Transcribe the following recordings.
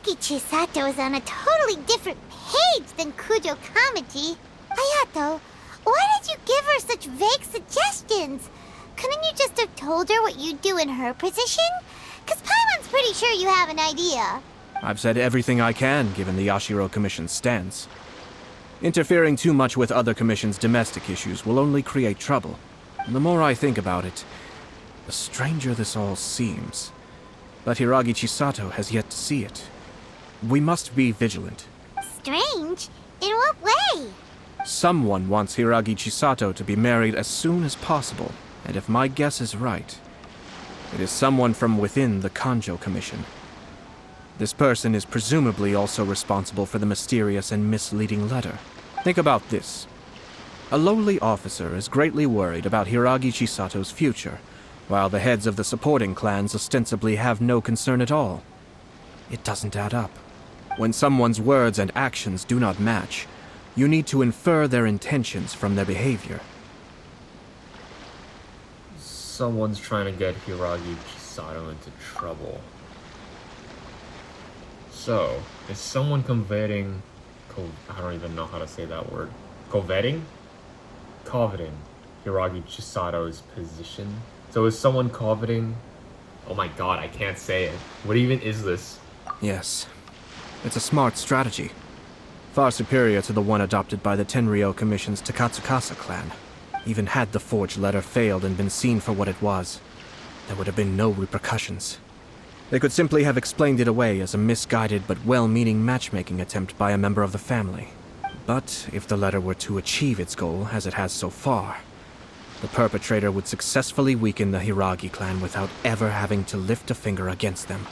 Hiragi Chisato is on a totally different page than Kujo Kamaji. Ayato, why did you give her such vague suggestions? Couldn't you just have told her what you'd do in her position? 'Cause Paimon's pretty sure you have an idea. I've said everything I can, given the Yashiro Commission's stance. Interfering too much with other commission's domestic issues will only create trouble. And the more I think about it, the stranger this all seems. But Hiragi Chisato has yet to see it. We must be vigilant. Strange? In what way? Someone wants Hiragi Chisato to be married as soon as possible, and if my guess is right, it is someone from within the Kanjo Commission. This person is presumably also responsible for the mysterious and misleading letter. Think about this. A lowly officer is greatly worried about Hiragi Chisato's future, while the heads of the supporting clans ostensibly have no concern at all. It doesn't add up. When someone's words and actions do not match, you need to infer their intentions from their behavior. Someone's trying to get Hiragi Chisato into trouble. So, is someone coveting... I don't even know how to say that word. Coveting Hiragi Chisato's position? So is someone coveting... Oh my god, I can't say it. What even is this? Yes. It's a smart strategy. Far superior to the one adopted by the Tenryou Commission's Takatsukasa clan. Even had the forged letter failed and been seen for what it was, there would have been no repercussions. They could simply have explained it away as a misguided but well-meaning matchmaking attempt by a member of the family. But if the letter were to achieve its goal, as it has so far, the perpetrator would successfully weaken the Hiragi clan without ever having to lift a finger against them,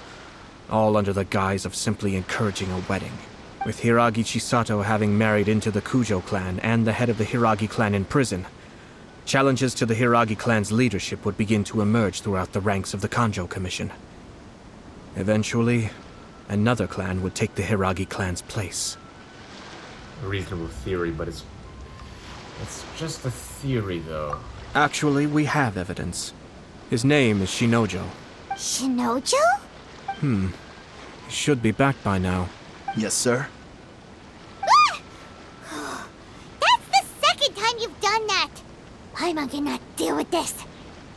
all under the guise of simply encouraging a wedding. With Hiragi Chisato having married into the Kujo clan and the head of the Hiragi clan in prison, challenges to the Hiragi clan's leadership would begin to emerge throughout the ranks of the Kanjo Commission. Eventually, another clan would take the Hiragi clan's place. A reasonable theory, but it's just a theory, though. Actually, we have evidence. His name is Shinojo. Shinojo? He should be back by now. Yes, sir. That's the second time you've done that! Paimon cannot deal with this.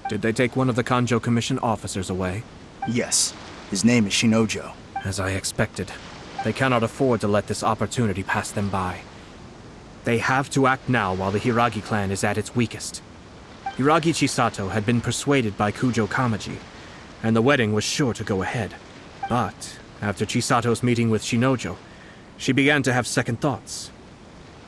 Did they take one of the Kanjo Commission officers away? Yes. His name is Shinojo. As I expected. They cannot afford to let this opportunity pass them by. They have to act now while the Hiragi clan is at its weakest. Hiragi Chisato had been persuaded by Kujo Kamaji, and the wedding was sure to go ahead. But after Chisato's meeting with Shinojo, she began to have second thoughts.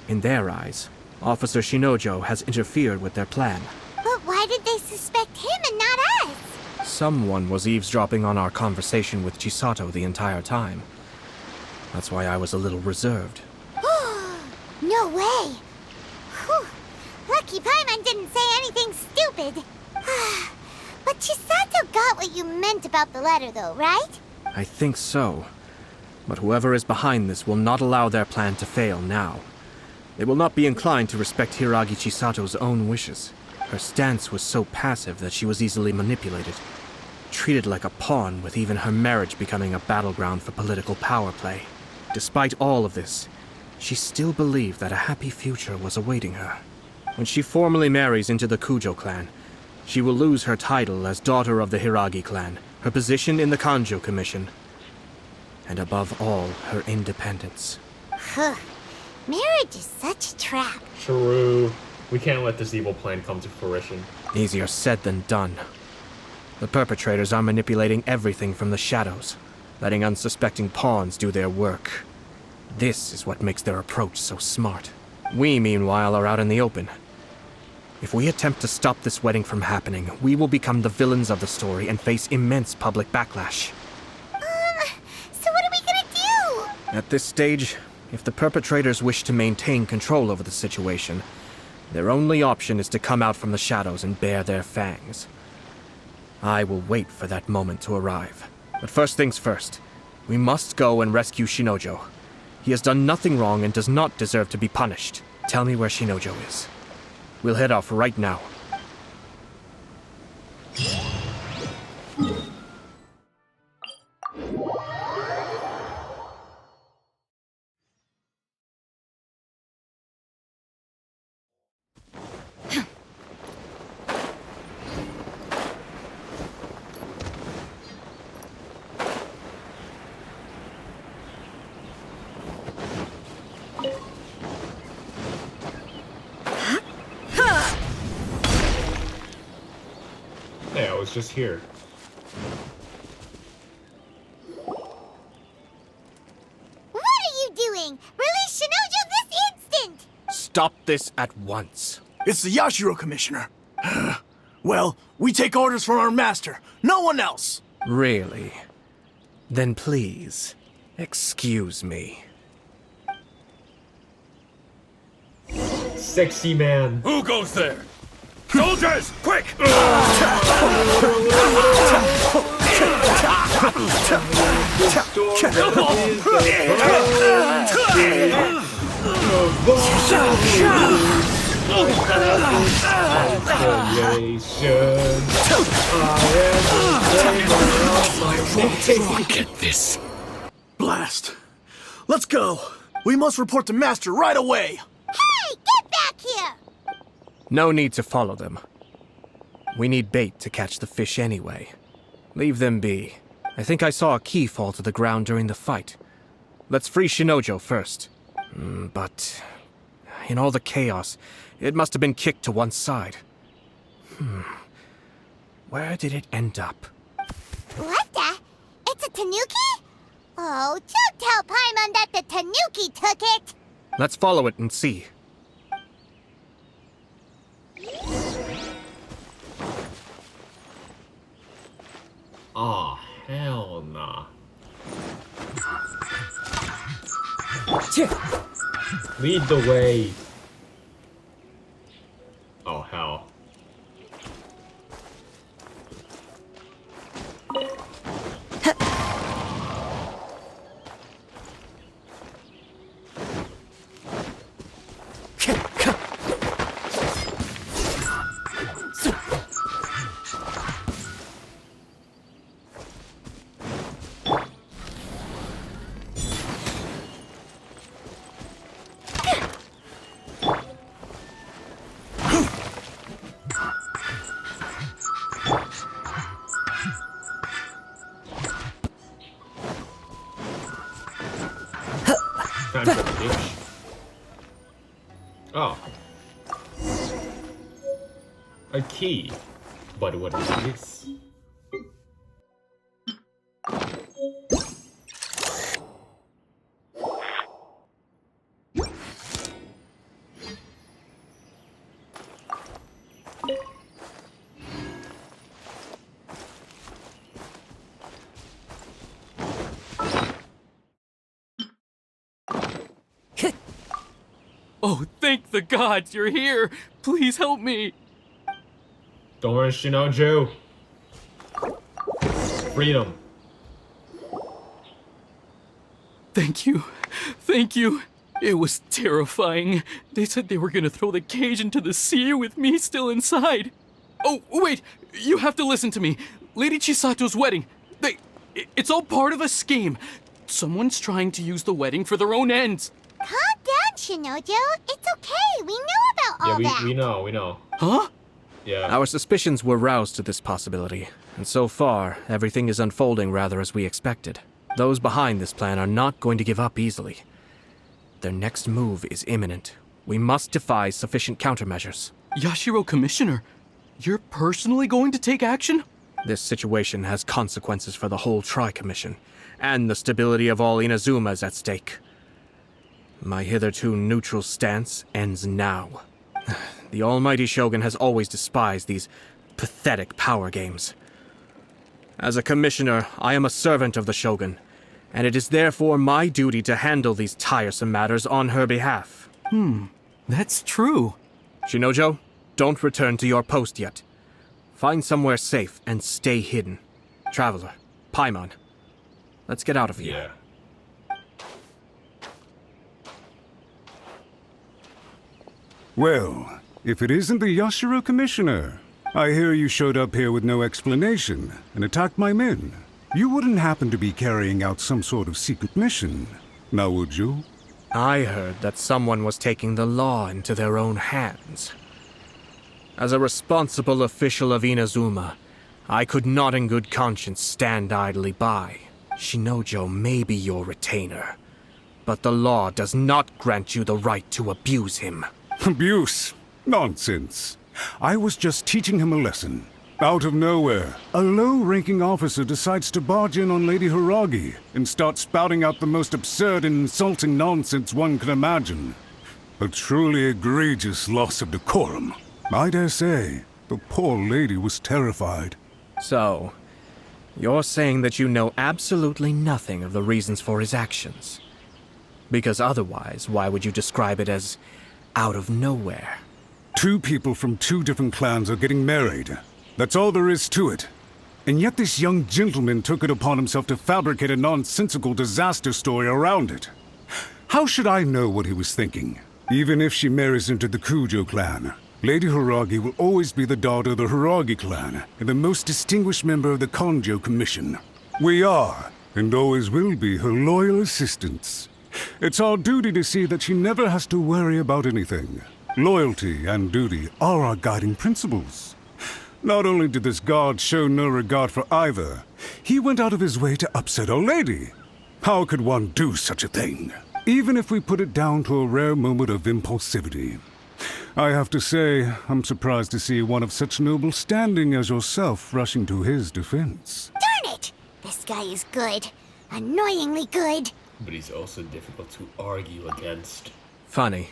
In their eyes, Officer Shinojo has interfered with their plan. But why did they suspect him and not us? Someone was eavesdropping on our conversation with Chisato the entire time. That's why I was a little reserved. No way! Whew. Lucky Paimon didn't say anything stupid. But Chisato got what you meant about the letter though, right? I think so. But whoever is behind this will not allow their plan to fail now. They will not be inclined to respect Hiragi Chisato's own wishes. Her stance was so passive that she was easily manipulated. Treated like a pawn, with even her marriage becoming a battleground for political power play. Despite all of this, she still believed that a happy future was awaiting her. When she formally marries into the Kujo clan, she will lose her title as daughter of the Hiragi clan, her position in the Kanjo Commission, and above all, her independence. Marriage is such a trap. True. We can't let this evil plan come to fruition. Easier said than done. The perpetrators are manipulating everything from the shadows, letting unsuspecting pawns do their work. This is what makes their approach so smart. We, meanwhile, are out in the open. If we attempt to stop this wedding from happening, we will become the villains of the story and face immense public backlash. So what are we gonna do? At this stage, if the perpetrators wish to maintain control over the situation, their only option is to come out from the shadows and bare their fangs. I will wait for that moment to arrive. But first things first, we must go and rescue Shinojo. He has done nothing wrong and does not deserve to be punished. Tell me where Shinojo is. We'll head off right now. it's just here. What are you doing? Release Shinojo this instant! Stop this at once. It's the Yashiro Commissioner. Well, we take orders from our master. No one else. Really? Then please, excuse me. Sexy man. Who goes there? Soldiers, quick! Get this. Blast. Let's go. We must report to Master right away. Hey, get back here! No need to follow them. We need bait to catch the fish anyway. Leave them be. I think I saw a key fall to the ground during the fight. Let's free Shinojo first. But in all the chaos, it must have been kicked to one side. Where did it end up? What the? It's a tanuki? Oh, don't tell Paimon that the tanuki took it! Let's follow it and see. Aw, hell nah. Lead the way. Oh, hell. Time for the ditch. Oh. A key. But what is this? Oh, thank the gods you're here! Please help me! Don't worry, Shinojo. Freedom. Thank you. Thank you. It was terrifying. They said they were gonna throw the cage into the sea with me still inside. Oh, wait! You have to listen to me. Lady Chisato's wedding. It's all part of a scheme. Someone's trying to use the wedding for their own ends. Calm down, Shinojo. It's okay. We know about all that. We know. Huh? Yeah. Our suspicions were roused to this possibility, and so far, everything is unfolding rather as we expected. Those behind this plan are not going to give up easily. Their next move is imminent. We must devise sufficient countermeasures. Yashiro Commissioner, you're personally going to take action? This situation has consequences for the whole Tri-Commission, and the stability of all Inazuma is at stake. My hitherto neutral stance ends now. The almighty Shogun has always despised these pathetic power games. As a commissioner, I am a servant of the Shogun, and it is therefore my duty to handle these tiresome matters on her behalf. That's true. Shinojo, don't return to your post yet. Find somewhere safe and stay hidden. Traveler, Paimon, let's get out of here. Yeah. Well, if it isn't the Yashiro Commissioner, I hear you showed up here with no explanation and attacked my men. You wouldn't happen to be carrying out some sort of secret mission, now would you? I heard that someone was taking the law into their own hands. As a responsible official of Inazuma, I could not in good conscience stand idly by. Shinojo may be your retainer, but the law does not grant you the right to abuse him. Abuse? Nonsense. I was just teaching him a lesson. Out of nowhere, a low-ranking officer decides to barge in on Lady Hiragi and start spouting out the most absurd and insulting nonsense one can imagine. A truly egregious loss of decorum. I dare say, the poor lady was terrified. So, you're saying that you know absolutely nothing of the reasons for his actions? Because otherwise, why would you describe it as out of nowhere? Two people from two different clans are getting married. That's all there is to it. And yet this young gentleman took it upon himself to fabricate a nonsensical disaster story around it. How should I know what he was thinking? Even if she marries into the Kujo clan, Lady Hiragi will always be the daughter of the Hiragi clan and the most distinguished member of the Kanjo Commission. We are, and always will be, her loyal assistants. It's our duty to see that she never has to worry about anything. Loyalty and duty are our guiding principles. Not only did this guard show no regard for either, he went out of his way to upset our lady. How could one do such a thing? Even if we put it down to a rare moment of impulsivity. I have to say, I'm surprised to see one of such noble standing as yourself rushing to his defense. Darn it! This guy is good. Annoyingly good. But he's also difficult to argue against. Funny.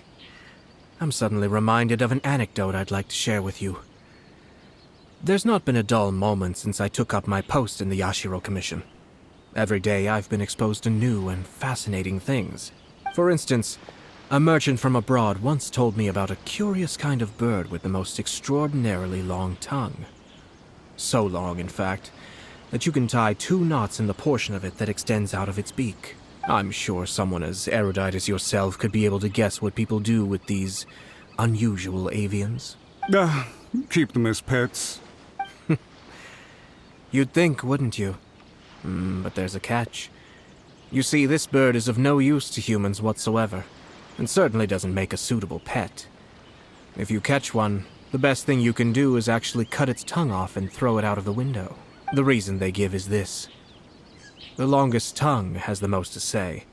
I'm suddenly reminded of an anecdote I'd like to share with you. There's not been a dull moment since I took up my post in the Yashiro Commission. Every day I've been exposed to new and fascinating things. For instance, a merchant from abroad once told me about a curious kind of bird with the most extraordinarily long tongue. So long, in fact, that you can tie 2 knots in the portion of it that extends out of its beak. I'm sure someone as erudite as yourself could be able to guess what people do with these unusual avians. Keep them as pets. You'd think, wouldn't you? But there's a catch. You see, this bird is of no use to humans whatsoever, and certainly doesn't make a suitable pet. If you catch one, the best thing you can do is actually cut its tongue off and throw it out of the window. The reason they give is this. The longest tongue has the most to say,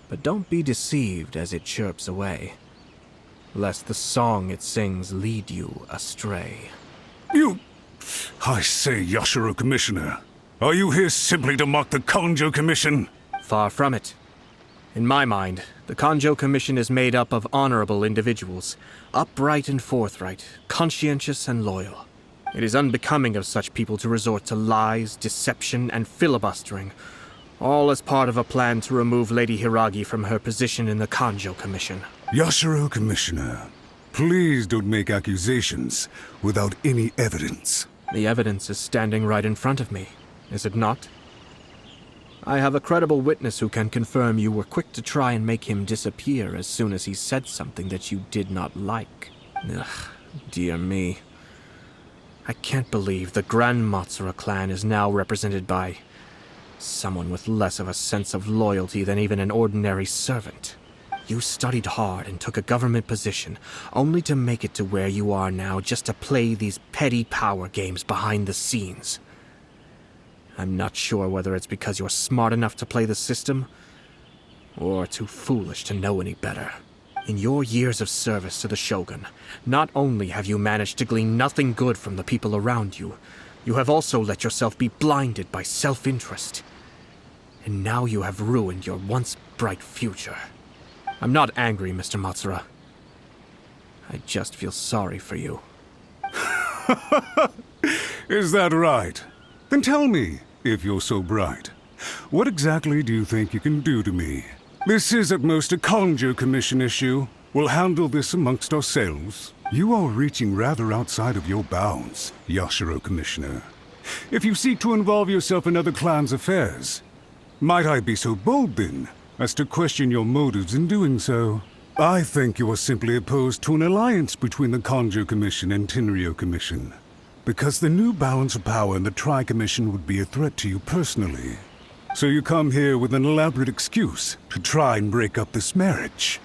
but don't be deceived as it chirps away, lest the song it sings lead you astray. I say, Yashiro Commissioner, are you here simply to mock the Kanjo Commission? Far from it. In my mind, the Kanjo Commission is made up of honorable individuals, upright and forthright, conscientious and loyal. It is unbecoming of such people to resort to lies, deception, and filibustering, all as part of a plan to remove Lady Hiragi from her position in the Kanjo Commission. Yashiro Commissioner, please don't make accusations without any evidence. The evidence is standing right in front of me, is it not? I have a credible witness who can confirm you were quick to try and make him disappear as soon as he said something that you did not like. Ugh, dear me. I can't believe the Grand Matsura clan is now represented by someone with less of a sense of loyalty than even an ordinary servant. You studied hard and took a government position, only to make it to where you are now just to play these petty power games behind the scenes. I'm not sure whether it's because you're smart enough to play the system, or too foolish to know any better. In your years of service to the Shogun, not only have you managed to glean nothing good from the people around you, you have also let yourself be blinded by self-interest. And now you have ruined your once bright future. I'm not angry, Mr. Matsura. I just feel sorry for you. Is that right? Then tell me, if you're so bright, what exactly do you think you can do to me? This is at most a Kanjo Commission issue. We'll handle this amongst ourselves. You are reaching rather outside of your bounds, Yashiro Commissioner. If you seek to involve yourself in other clans' affairs, might I be so bold then, as to question your motives in doing so? I think you are simply opposed to an alliance between the Kanjo Commission and Tenryo Commission, because the new balance of power in the Tri-Commission would be a threat to you personally. So you come here with an elaborate excuse to try and break up this marriage.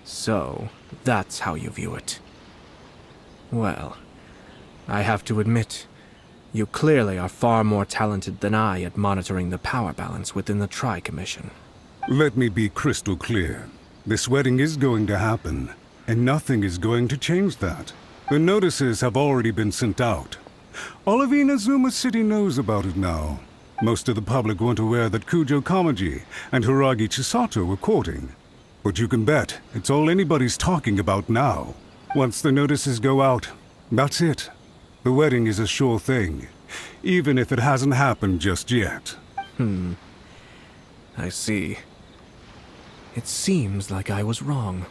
So, that's how you view it. Well, I have to admit, you clearly are far more talented than I at monitoring the power balance within the Tri-Commission. Let me be crystal clear. This wedding is going to happen, and nothing is going to change that. The notices have already been sent out. All of Inazuma City knows about it now. Most of the public weren't aware that Kujo Kamaji and Hiragi Chisato were courting. But you can bet it's all anybody's talking about now. Once the notices go out, that's it. The wedding is a sure thing, even if it hasn't happened just yet. I see. It seems like I was wrong.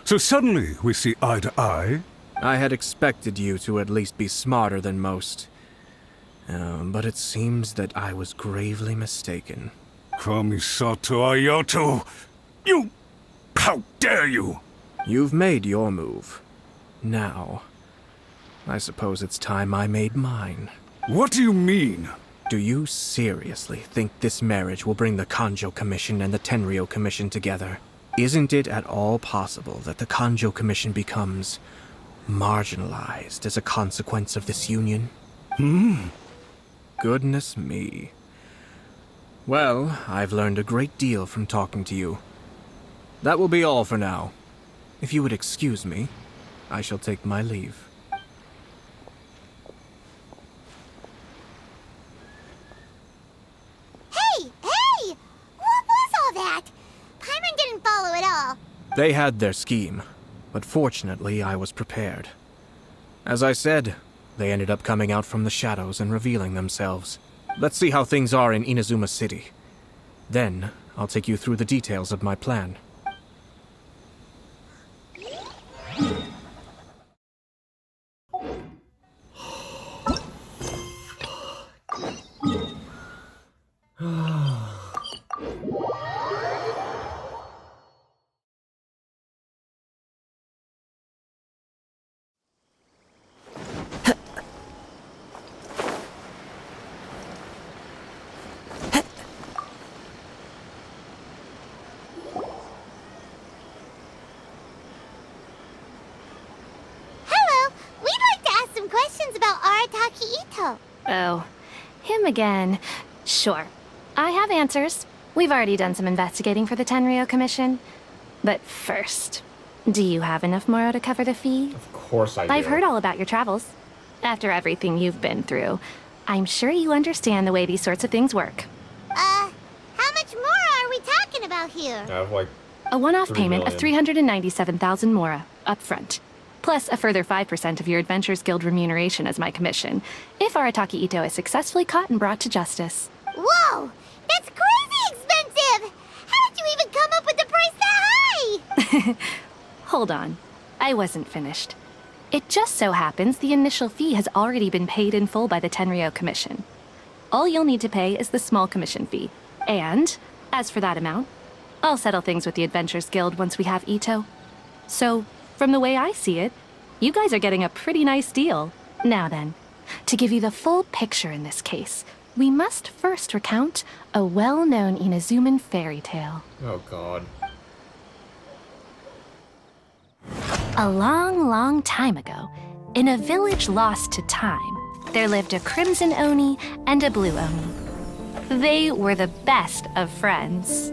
So suddenly we see eye to eye? I had expected you to at least be smarter than most. But it seems that I was gravely mistaken. Kamisato Ayato! You... How dare you! You've made your move. Now, I suppose it's time I made mine. What do you mean? Do you seriously think this marriage will bring the Kanjo Commission and the Tenryou Commission together? Isn't it at all possible that the Kanjo Commission becomes marginalized as a consequence of this union? Goodness me. Well, I've learned a great deal from talking to you. That will be all for now. If you would excuse me, I shall take my leave. Hey! Hey! What was all that? Paimon didn't follow at all. They had their scheme, but fortunately I was prepared. As I said, they ended up coming out from the shadows and revealing themselves. Let's see how things are in Inazuma City. Then, I'll take you through the details of my plan. Hello! We'd like to ask some questions about Arataki Ito. Oh, him again. Sure. I have answers. We've already done some investigating for the Tenryou Commission. But first, do you have enough Moro to cover the fee? Of course I do. I've heard all about your travels. After everything you've been through, I'm sure you understand the way these sorts of things work. How much more are we talking about here? I have like A one-off 3 payment of million. 397,000 Mora, up front. Plus a further 5% of your Adventures Guild remuneration as my commission, if Arataki Ito is successfully caught and brought to justice. Whoa! That's crazy expensive! How did you even come up with the price that high? Hold on. I wasn't finished. It just so happens the initial fee has already been paid in full by the Tenryou Commission. All you'll need to pay is the small commission fee. And, as for that amount, I'll settle things with the Adventures Guild once we have Ito. So, from the way I see it, you guys are getting a pretty nice deal. Now then, to give you the full picture in this case, we must first recount a well-known Inazuman fairy tale. Oh god. A long, long time ago, in a village lost to time, there lived a crimson Oni and a blue Oni. They were the best of friends.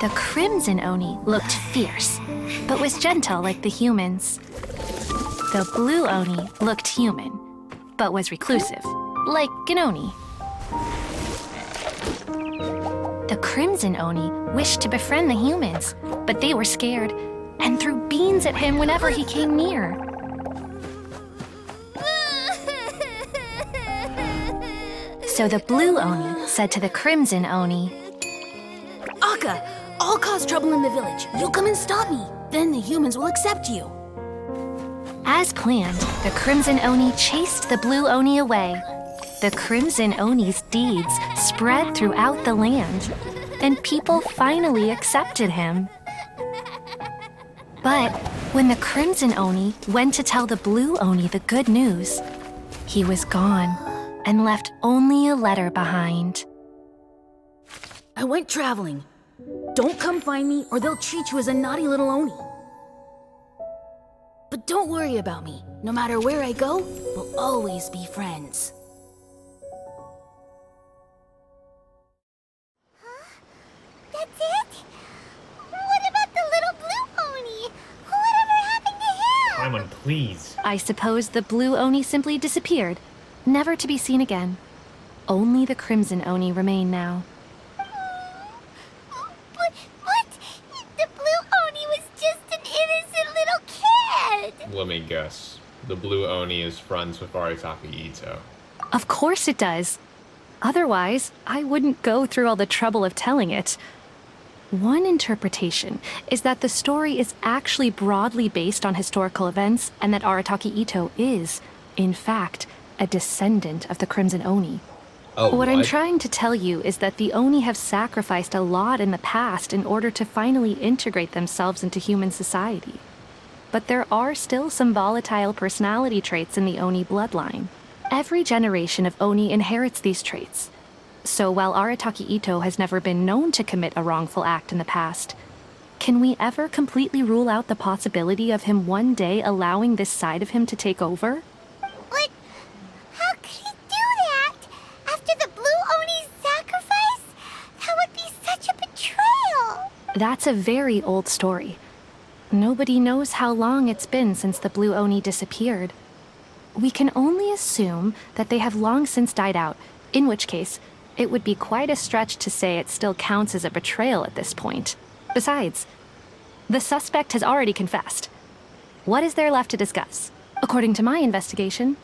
The crimson Oni looked fierce, but was gentle like the humans. The blue Oni looked human, but was reclusive, like an Oni. The crimson Oni wished to befriend the humans, but they were scared and threw beans at him whenever he came near. So the blue Oni said to the crimson Oni, Akka, I'll cause trouble in the village. You'll come and stop me. Then the humans will accept you. as planned, the crimson Oni chased the blue Oni away. The crimson Oni's deeds spread throughout the land, and people finally accepted him. But when the crimson Oni went to tell the blue Oni the good news, he was gone and left only a letter behind. I went traveling. Don't come find me or they'll treat you as a naughty little Oni. But don't worry about me. No matter where I go, we'll always be friends. That's it? What about the little blue pony? Whatever happened to him? Paimon please. I suppose the blue Oni simply disappeared, never to be seen again. Only the crimson Oni remain now. But what? The blue Oni was just an innocent little kid! Let me guess. The blue Oni is friends with Arataki Ito. Of course it does. Otherwise, I wouldn't go through all the trouble of telling it. One interpretation is that the story is actually broadly based on historical events and that Arataki Ito is, in fact, a descendant of the Crimson Oni. Oh, What I'm trying to tell you is that the Oni have sacrificed a lot in the past in order to finally integrate themselves into human society. But there are still some volatile personality traits in the Oni bloodline. Every generation of Oni inherits these traits. So while Arataki Ito has never been known to commit a wrongful act in the past, can we ever completely rule out the possibility of him one day allowing this side of him to take over? But how could he do that? After the blue Oni's sacrifice? That would be such a betrayal! That's a very old story. Nobody knows how long it's been since the blue Oni disappeared. We can only assume that they have long since died out, in which case, it would be quite a stretch to say it still counts as a betrayal at this point. Besides, the suspect has already confessed. What is there left to discuss? According to my investigation,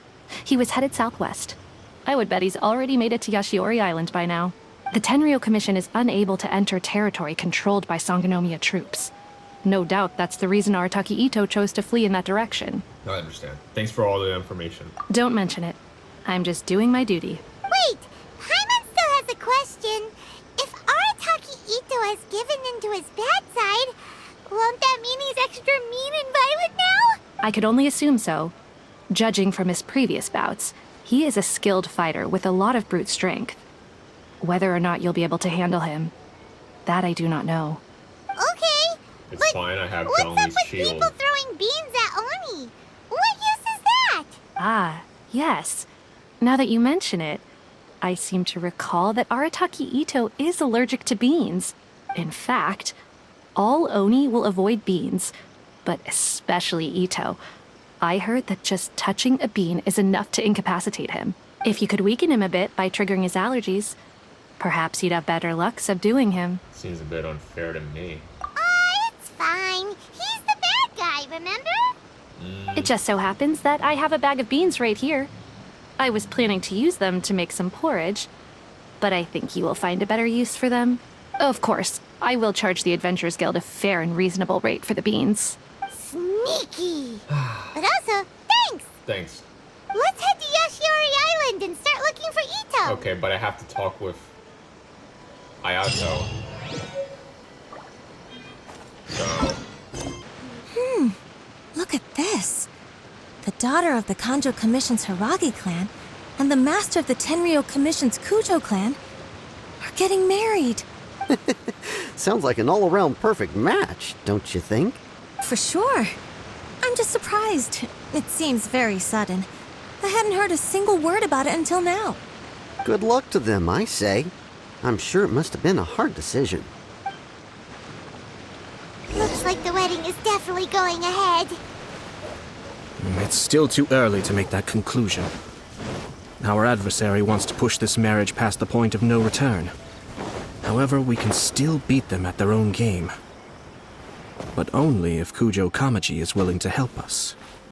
he was headed southwest. I would bet he's already made it to Yashiori Island by now. The Tenryou Commission is unable to enter territory controlled by Sangonomiya troops. No doubt that's the reason Arataki Ito chose to flee in that direction. I understand. Thanks for all the information. Don't mention it. I'm just doing my duty. Wait! Paimon still has a question. If Arataki Ito has given in to his bad side, won't that mean he's extra mean and violent now? I could only assume so. Judging from his previous bouts, he is a skilled fighter with a lot of brute strength. Whether or not you'll be able to handle him, that I do not know. Okay. It's but fine, I have what's up Gongli's with shield. people throwing beans at Oni? What use is that? Ah, yes. Now that you mention it, I seem to recall that Arataki Ito is allergic to beans. In fact, all Oni will avoid beans, but especially Ito. I heard that just touching a bean is enough to incapacitate him. If you could weaken him a bit by triggering his allergies, perhaps you'd have better luck subduing him. Seems a bit unfair to me. It's fine. He's the bad guy, remember? It just so happens that I have a bag of beans right here. I was planning to use them to make some porridge, but I think you will find a better use for them. Of course, I will charge the Adventurers Guild a fair and reasonable rate for the beans. Sneaky. But also, thanks. Thanks. Let's head to Yashiori Island and start looking for Ito. Okay, but I have to talk with Ayato. So, Look at this. The daughter of the Kanjo Commission's Hiragi clan and the master of the Tenryou Commission's Kujo clan are getting married. Sounds like an all-around perfect match, don't you think? For sure. I'm just surprised. It seems very sudden. I hadn't heard a single word about it until now. Good luck to them, I say. I'm sure it must have been a hard decision. Looks like the wedding is definitely going ahead. It's still too early to make that conclusion. Our adversary wants to push this marriage past the point of no return. However, we can still beat them at their own game. But only if Kujo Kamaji is willing to help us.